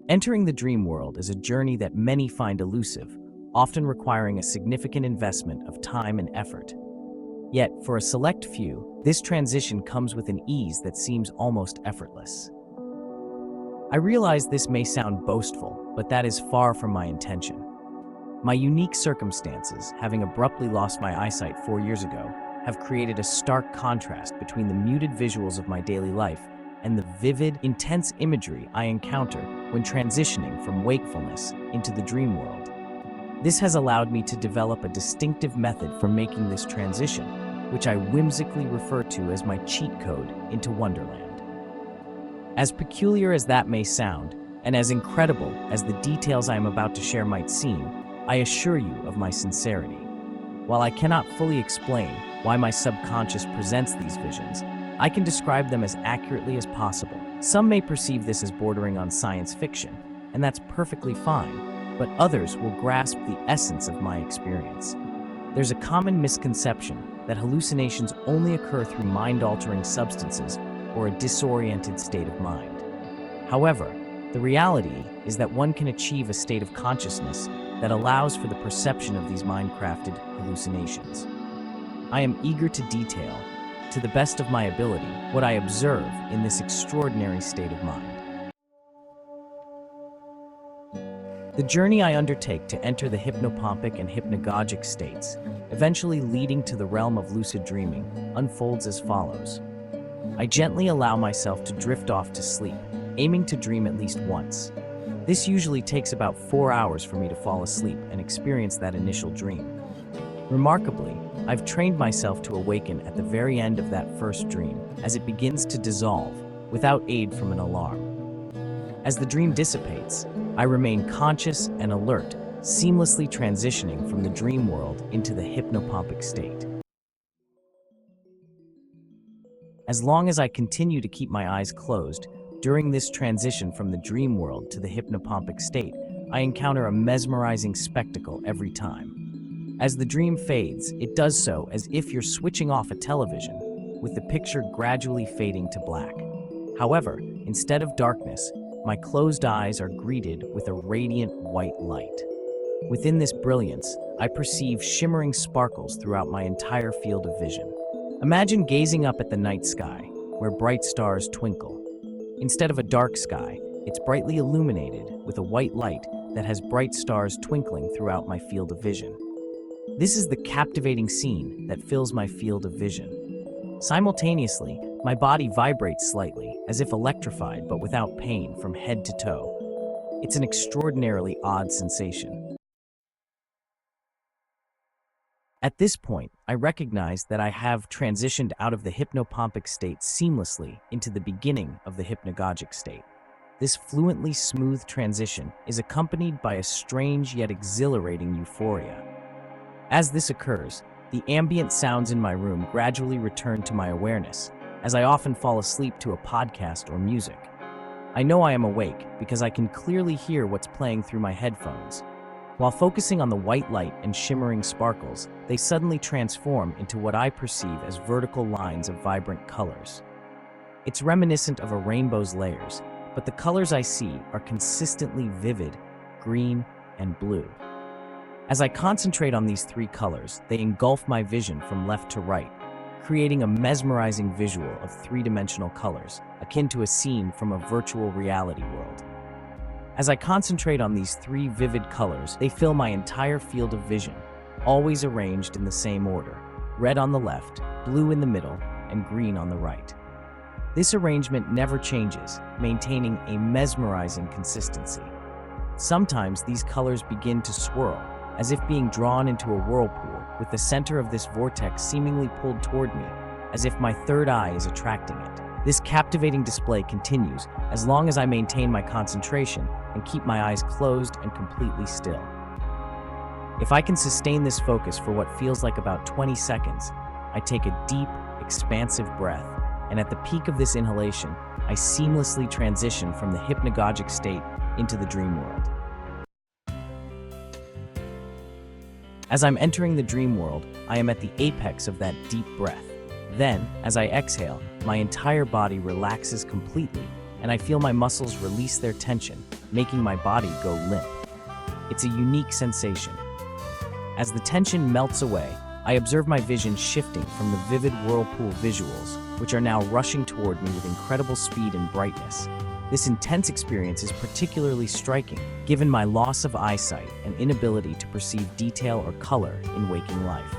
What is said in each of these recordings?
Entering the dream world is a journey that many find elusive, often requiring a significant investment of time and effort. Yet, for a select few, this transition comes with an ease that seems almost effortless. I realize this may sound boastful, but that is far from my intention. My unique circumstances, having abruptly lost my eyesight 4 years ago, have created a stark contrast between the muted visuals of my daily life and the vivid, intense imagery I encounter when transitioning from wakefulness into the dream world. This has allowed me to develop a distinctive method for making this transition, which I whimsically refer to as my cheat code into Wonderland. As peculiar as that may sound, and as incredible as the details I am about to share might seem, I assure you of my sincerity. While I cannot fully explain why my subconscious presents these visions, I can describe them as accurately as possible. Some may perceive this as bordering on science fiction, and that's perfectly fine, but others will grasp the essence of my experience. There's a common misconception that hallucinations only occur through mind-altering substances or a disoriented state of mind. However, the reality is that one can achieve a state of consciousness that allows for the perception of these mind-crafted hallucinations. I am eager to detail, to the best of my ability, what I observe in this extraordinary state of mind. The journey I undertake to enter the hypnopompic and hypnagogic states, eventually leading to the realm of lucid dreaming, unfolds as follows. I gently allow myself to drift off to sleep, aiming to dream at least once. This usually takes about 4 hours for me to fall asleep and experience that initial dream. Remarkably, I've trained myself to awaken at the very end of that first dream, as it begins to dissolve, without aid from an alarm. As the dream dissipates, I remain conscious and alert, seamlessly transitioning from the dream world into the hypnopompic state. As long as I continue to keep my eyes closed, during this transition from the dream world to the hypnopompic state, I encounter a mesmerizing spectacle every time. As the dream fades, it does so as if you're switching off a television, with the picture gradually fading to black. However, instead of darkness, my closed eyes are greeted with a radiant white light. Within this brilliance, I perceive shimmering sparkles throughout my entire field of vision. Imagine gazing up at the night sky, where bright stars twinkle. Instead of a dark sky, it's brightly illuminated with a white light that has bright stars twinkling throughout my field of vision. This is the captivating scene that fills my field of vision. Simultaneously, my body vibrates slightly, as if electrified but without pain from head to toe. It's an extraordinarily odd sensation. At this point, I recognize that I have transitioned out of the hypnopompic state seamlessly into the beginning of the hypnagogic state. This fluently smooth transition is accompanied by a strange yet exhilarating euphoria. As this occurs, the ambient sounds in my room gradually return to my awareness, as I often fall asleep to a podcast or music. I know I am awake because I can clearly hear what's playing through my headphones. While focusing on the white light and shimmering sparkles, they suddenly transform into what I perceive as vertical lines of vibrant colors. It's reminiscent of a rainbow's layers, but the colors I see are consistently vivid, green, and blue. As I concentrate on these three colors, they engulf my vision from left to right, creating a mesmerizing visual of three-dimensional colors, akin to a scene from a virtual reality world. As I concentrate on these three vivid colors, they fill my entire field of vision, always arranged in the same order: red on the left, blue in the middle, and green on the right. This arrangement never changes, maintaining a mesmerizing consistency. Sometimes these colors begin to swirl, as if being drawn into a whirlpool, with the center of this vortex seemingly pulled toward me, as if my third eye is attracting it. This captivating display continues as long as I maintain my concentration and keep my eyes closed and completely still. If I can sustain this focus for what feels like about 20 seconds, I take a deep, expansive breath, and at the peak of this inhalation, I seamlessly transition from the hypnagogic state into the dream world. As I'm entering the dream world, I am at the apex of that deep breath. Then, as I exhale, my entire body relaxes completely, and I feel my muscles release their tension, making my body go limp. It's a unique sensation. As the tension melts away, I observe my vision shifting from the vivid whirlpool visuals, which are now rushing toward me with incredible speed and brightness. This intense experience is particularly striking, given my loss of eyesight and inability to perceive detail or color in waking life.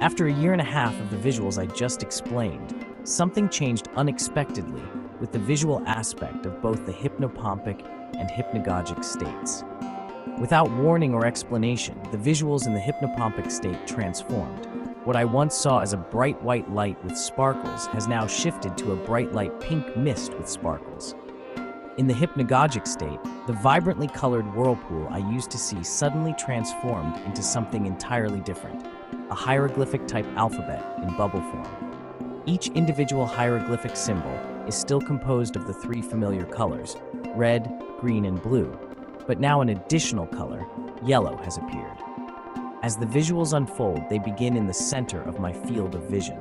After a year and a half of the visuals I just explained, something changed unexpectedly with the visual aspect of both the hypnopompic and hypnagogic states. Without warning or explanation, the visuals in the hypnopompic state transformed. What I once saw as a bright white light with sparkles has now shifted to a bright light pink mist with sparkles. In the hypnagogic state, the vibrantly colored whirlpool I used to see suddenly transformed into something entirely different, a hieroglyphic-type alphabet in bubble form. Each individual hieroglyphic symbol is still composed of the three familiar colors, red, green, and blue, but now an additional color, yellow, has appeared. As the visuals unfold, they begin in the center of my field of vision.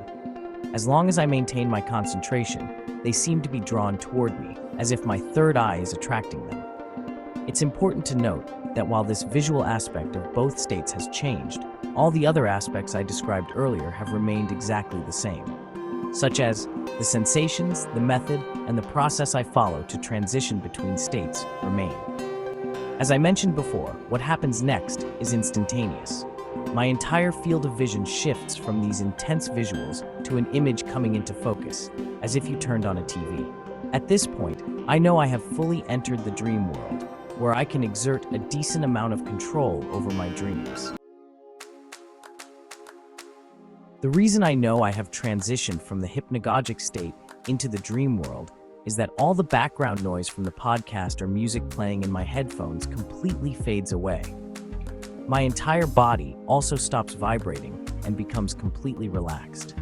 As long as I maintain my concentration, they seem to be drawn toward me, as if my third eye is attracting them. It's important to note that while this visual aspect of both states has changed, all the other aspects I described earlier have remained exactly the same, such as the sensations, the method, and the process I follow to transition between states remain. As I mentioned before, what happens next is instantaneous. My entire field of vision shifts from these intense visuals to an image coming into focus, as if you turned on a TV. At this point, I know I have fully entered the dream world, where I can exert a decent amount of control over my dreams. The reason I know I have transitioned from the hypnagogic state into the dream world is that all the background noise from the podcast or music playing in my headphones completely fades away. My entire body also stops vibrating and becomes completely relaxed.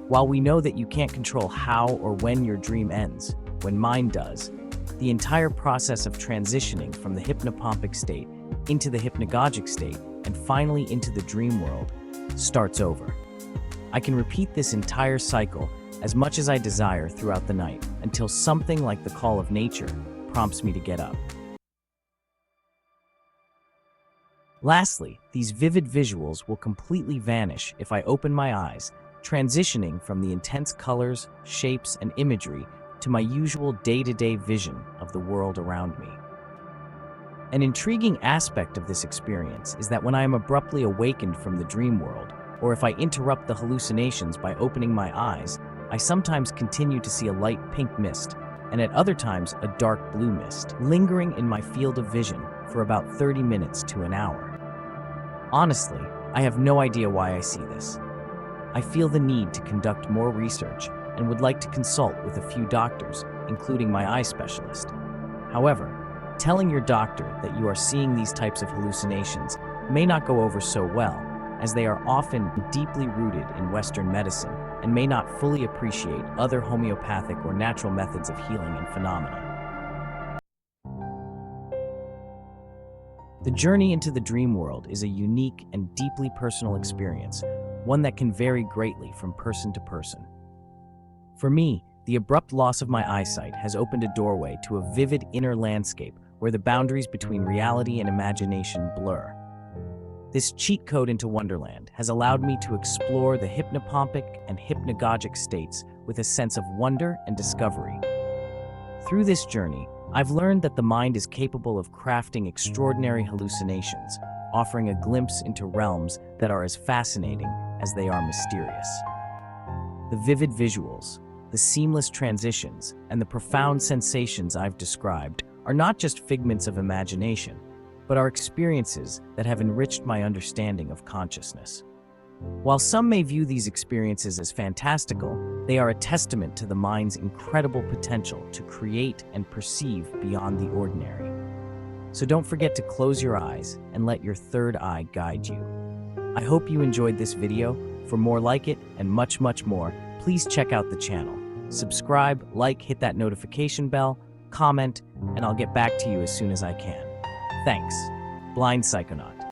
While we know that you can't control how or when your dream ends, when mine does, the entire process of transitioning from the hypnopompic state into the hypnagogic state and finally into the dream world starts over. I can repeat this entire cycle as much as I desire throughout the night until something like the call of nature prompts me to get up. Lastly, these vivid visuals will completely vanish if I open my eyes, transitioning from the intense colors, shapes, and imagery to my usual day-to-day vision of the world around me. An intriguing aspect of this experience is that when I am abruptly awakened from the dream world, or if I interrupt the hallucinations by opening my eyes, I sometimes continue to see a light pink mist, and at other times a dark blue mist, lingering in my field of vision for about 30 minutes to an hour. Honestly, I have no idea why I see this. I feel the need to conduct more research and would like to consult with a few doctors, including my eye specialist. However, telling your doctor that you are seeing these types of hallucinations may not go over so well, as they are often deeply rooted in Western medicine and may not fully appreciate other homeopathic or natural methods of healing and phenomena. The journey into the dream world is a unique and deeply personal experience, one that can vary greatly from person to person. For me, the abrupt loss of my eyesight has opened a doorway to a vivid inner landscape where the boundaries between reality and imagination blur. This cheat code into Wonderland has allowed me to explore the hypnopompic and hypnagogic states with a sense of wonder and discovery. Through this journey, I've learned that the mind is capable of crafting extraordinary hallucinations, offering a glimpse into realms that are as fascinating as they are mysterious. The vivid visuals, the seamless transitions, and the profound sensations I've described are not just figments of imagination, but are experiences that have enriched my understanding of consciousness. While some may view these experiences as fantastical, they are a testament to the mind's incredible potential to create and perceive beyond the ordinary. So don't forget to close your eyes and let your third eye guide you. I hope you enjoyed this video. For more like it and much more, please check out the channel. Subscribe, like, hit that notification bell, comment, and I'll get back to you as soon as I can. Thanks. Blind Psychonaut.